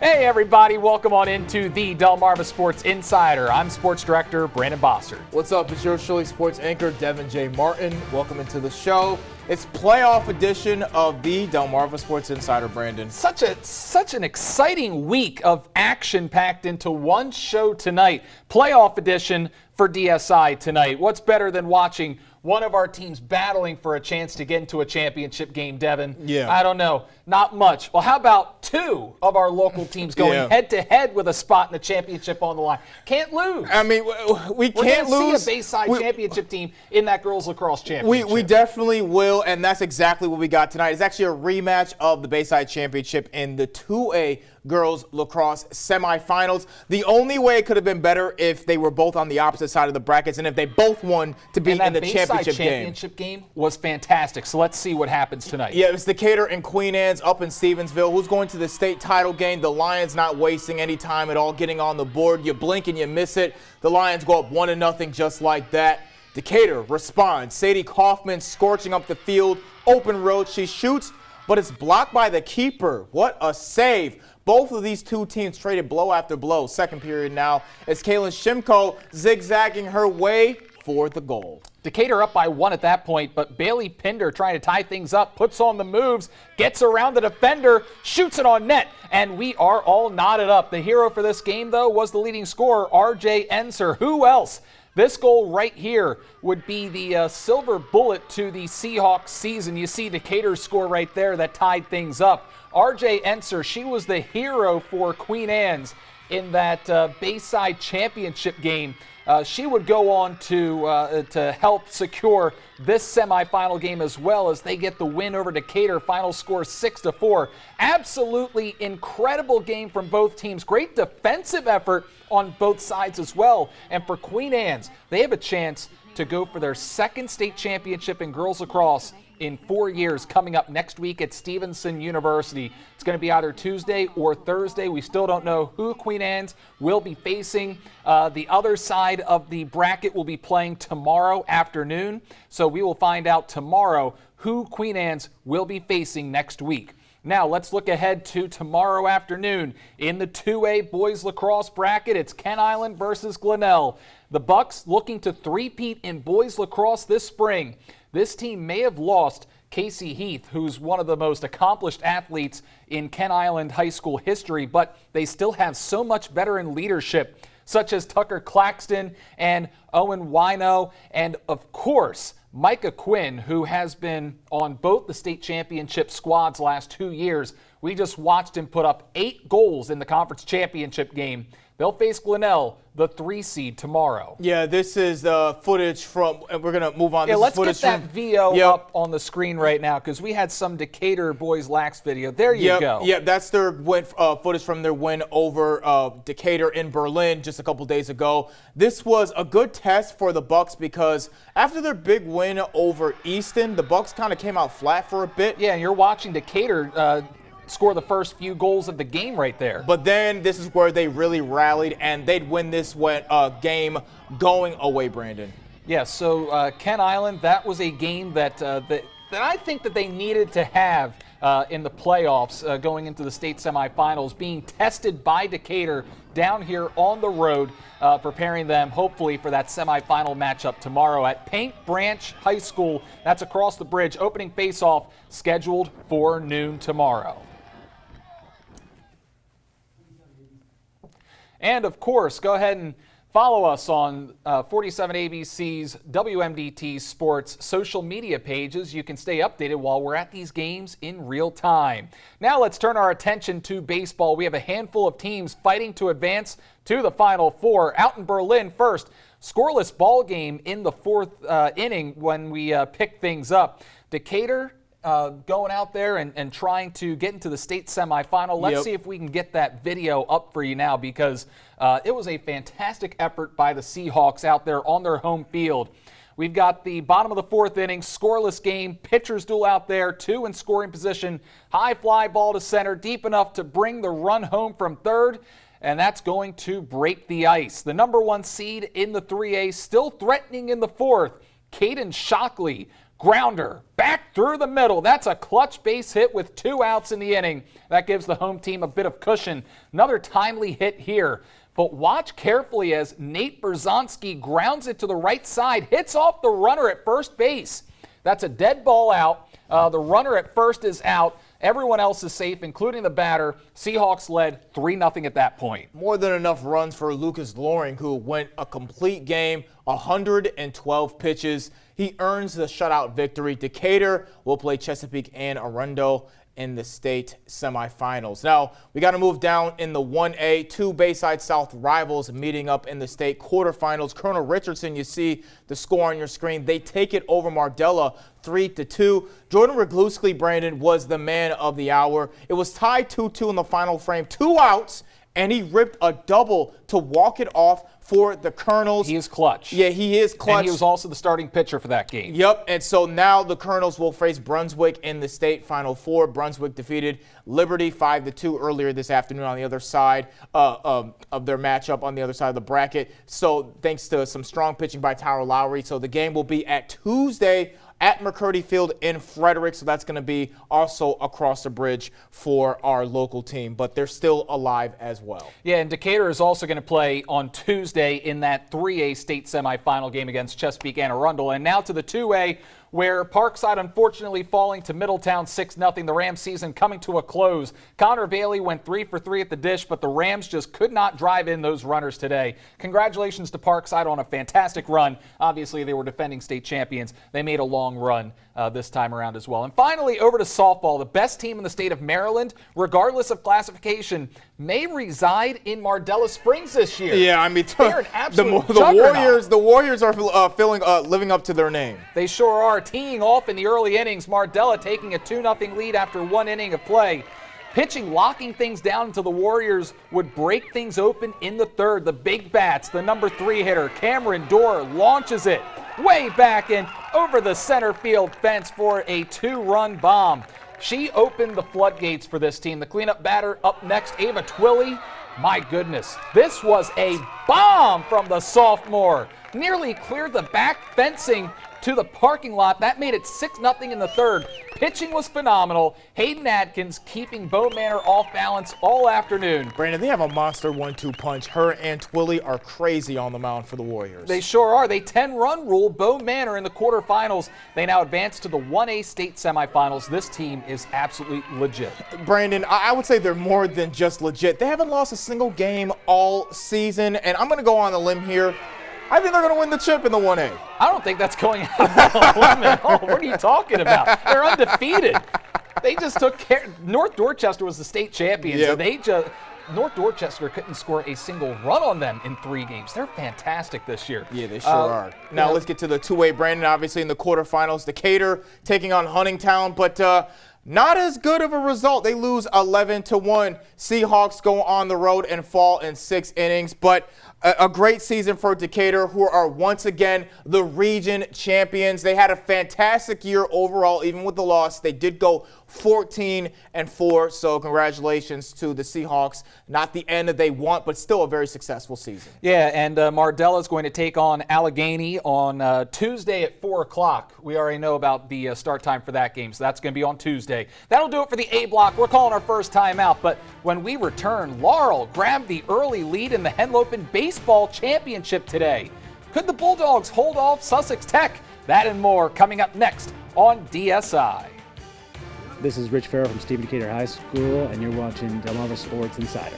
Hey everybody, welcome on into the Delmarva Sports Insider. I'm Sports Director Brandon Bossert. What's up? It's yours truly, sports anchor Devin J. Martin. Welcome into the show. It's playoff edition of the Delmarva Sports Insider, Brandon. Such an exciting week of action packed into one show tonight. Playoff edition for DSI tonight. What's better than watching one of our teams battling for a chance to get into a championship game, Devin? Yeah. I don't know. Not much. Well, how about two of our local teams going head-to-head with a spot in the championship on the line? Can't lose. I mean, we can't lose. See a Bayside championship team in that girls lacrosse championship. We definitely will, and that's exactly what we got tonight. It's actually a rematch of the Bayside championship in the 2A girls lacrosse semifinals. The only way it could have been better if they were both on the opposite side of the brackets and if they both won to be in the championship game was fantastic. So let's see what happens tonight. Yeah, it's Decatur and Queen Anne's up in Stevensville. Who's going to the state title game? The Lions not wasting any time at all getting on the board. You blink and you miss it. The Lions go up 1-0 just like that. Decatur responds. Sadie Kaufman scorching up the field. Open road. She shoots, but it's blocked by the keeper. What a save. Both of these two teams traded blow after blow. Second period now as Kaylin Shimko zigzagging her way for the goal. Decatur up by 1 at that point, but Bailey Pinder trying to tie things up, puts on the moves, gets around the defender, shoots it on net, and we are all knotted up. The hero for this game, though, was the leading scorer, R.J. Enser. Who else? This goal right here would be the silver bullet to the Seahawks season. You see Decatur's score right there that tied things up. R.J. Enser, she was the hero for Queen Anne's in that Bayside championship game. She would go on to help secure this semifinal game as well as they get the win over Decatur. Final score 6-4. Absolutely incredible game from both teams. Great defensive effort on both sides as well. And for Queen Anne's, they have a chance to go for their second state championship in girls lacrosse in 4 years coming up next week at Stevenson University. It's going to be either Tuesday or Thursday. We still don't know who Queen Anne's will be facing. The other side of the bracket will be playing tomorrow afternoon. So we will find out tomorrow who Queen Anne's will be facing next week. Now let's look ahead to tomorrow afternoon. In the 2A boys lacrosse bracket, it's Kent Island versus Glenelg. The Bucks looking to three-peat in boys lacrosse this spring. This team may have lost Casey Heath, who's one of the most accomplished athletes in Kent Island high school history, but they still have so much veteran leadership, such as Tucker Claxton and Owen Wino, and of course, Micah Quinn, who has been on both the state championship squads last 2 years. We just watched him put up 8 goals in the conference championship game. They'll face Glenelg, the 3 seed, tomorrow. Yeah, this is footage from, and we're going to move on. Yeah, this let's is get that VO up on the screen right now because we had some Decatur boys lax video. There you go. Yeah, that's their win, footage from their win over Decatur in Berlin just a couple days ago. This was a good test for the Bucks because after their big win over Easton, the Bucks kind of came out flat for a bit. Yeah, and you're watching Decatur score the first few goals of the game right there. But then this is where they really rallied, and they'd win this game going away, Brandon. Yeah, so Kent Island, that was a game that I think that they needed to have in the playoffs going into the state semifinals, being tested by Decatur down here on the road, preparing them hopefully for that semifinal matchup tomorrow at Paint Branch High School. That's across the bridge. Opening face-off scheduled for noon tomorrow. And, of course, go ahead and follow us on 47ABC's WMDT Sports social media pages. You can stay updated while we're at these games in real time. Now let's turn our attention to baseball. We have a handful of teams fighting to advance to the Final Four. Out in Berlin first, scoreless ball game in the 4th inning when we pick things up. Decatur going out there and trying to get into the state semifinal. Let's see if we can get that video up for you now because it was a fantastic effort by the Seahawks out there on their home field. We've got the bottom of the 4th inning, scoreless game, pitchers duel out there, 2 in scoring position, high fly ball to center, deep enough to bring the run home from third, and that's going to break the ice. The number 1 seed in the 3A still threatening in the 4th. Caden Shockley Grounder back through the middle. That's a clutch base hit with 2 outs in the inning. That gives the home team a bit of cushion. Another timely hit here. But watch carefully as Nate Berzonski grounds it to the right side, hits off the runner at first base. That's a dead ball out. The runner at first is out. Everyone else is safe, including the batter. Seahawks led 3-0 at that point. More than enough runs for Lucas Loring, who went a complete game, 112 pitches. He earns the shutout victory. Decatur will play Chesapeake and Arundel in the state semifinals. Now, we got to move down in the 1A. 2 Bayside South rivals meeting up in the state quarterfinals. Colonel Richardson, you see the score on your screen. They take it over Mardella 3-2. Jordan Rigluski, Brandon, was the man of the hour. It was tied 2-2 in the final frame. 2 outs, and he ripped a double to walk it off for the Colonels. He is clutch. Yeah, he is clutch. And he was also the starting pitcher for that game. Yep, and so now the Colonels will face Brunswick in the state Final Four. Brunswick defeated Liberty 5-2 earlier this afternoon on the other side of their matchup on the other side of the bracket. So thanks to some strong pitching by Tyler Lowry. So the game will be at Tuesday at McCurdy Field in Frederick, so that's going to be also across the bridge for our local team, but they're still alive as well. Yeah, and Decatur is also going to play on Tuesday in that 3A state semifinal game against Chesapeake and Arundel. And now to the 2A, where Parkside unfortunately falling to Middletown 6-0. The Rams season coming to a close. Connor Bailey went 3 for 3 at the dish, but the Rams just could not drive in those runners today. Congratulations to Parkside on a fantastic run. Obviously, they were defending state champions. They made a long run this time around as well. And finally, over to softball. The best team in the state of Maryland, regardless of classification, may reside in Mardella Springs this year. Yeah, I mean, they're an absolute the Warriors are living up to their name. They sure are. Teeing off in the early innings, Mardella taking a 2-0 lead after 1 inning of play. Pitching, locking things down until the Warriors would break things open in the third. The big bats, the number 3 hitter, Cameron Dorr, launches it way back and over the center field fence for a 2-run bomb. She opened the floodgates for this team. The cleanup batter up next, Ava Twilley. My goodness, this was a bomb from the sophomore. Nearly cleared the back fencing to the parking lot. That made it 6-0 in the third. Pitching was phenomenal. Hayden Adkins keeping Bo Manor off balance all afternoon. Brandon, they have a monster 1-2 punch. Her and Twilley are crazy on the mound for the Warriors. They sure are. They 10-run rule Bo Manor in the quarterfinals. They now advance to the 1A state semifinals. This team is absolutely legit. Brandon, I would say they're more than just legit. They haven't lost a single game all season, and I'm going to go on a limb here. I think they're going to win the chip in the 1A. I don't think that's going out on a limb at all. What are you talking about? They're undefeated. They just took care. North Dorchester was the state champions. Yep. So North Dorchester couldn't score a single run on them in 3 games. They're fantastic this year. Yeah, they sure are. Now let's get to the 2A. Brandon, obviously in the quarterfinals, Decatur taking on Huntingtown, but not as good of a result. They lose 11-1. Seahawks go on the road and fall in 6 innings, but a great season for Decatur, who are once again the region champions. They had a fantastic year overall, even with the loss. They did go 14-4, so congratulations to the Seahawks. Not the end that they want, but still a very successful season. Yeah, and Mardella is going to take on Allegheny on Tuesday at 4 o'clock. We already know about the start time for that game, so that's going to be on Tuesday. That'll do it for the A block. We're calling our first time out, but when we return, Laurel grabbed the early lead in the Henlopen Baseball Championship today. Could the Bulldogs hold off Sussex Tech? That and more coming up next on DSI. This is Rich Farrell from Stephen Decatur High School, and you're watching Delmarva Sports Insider.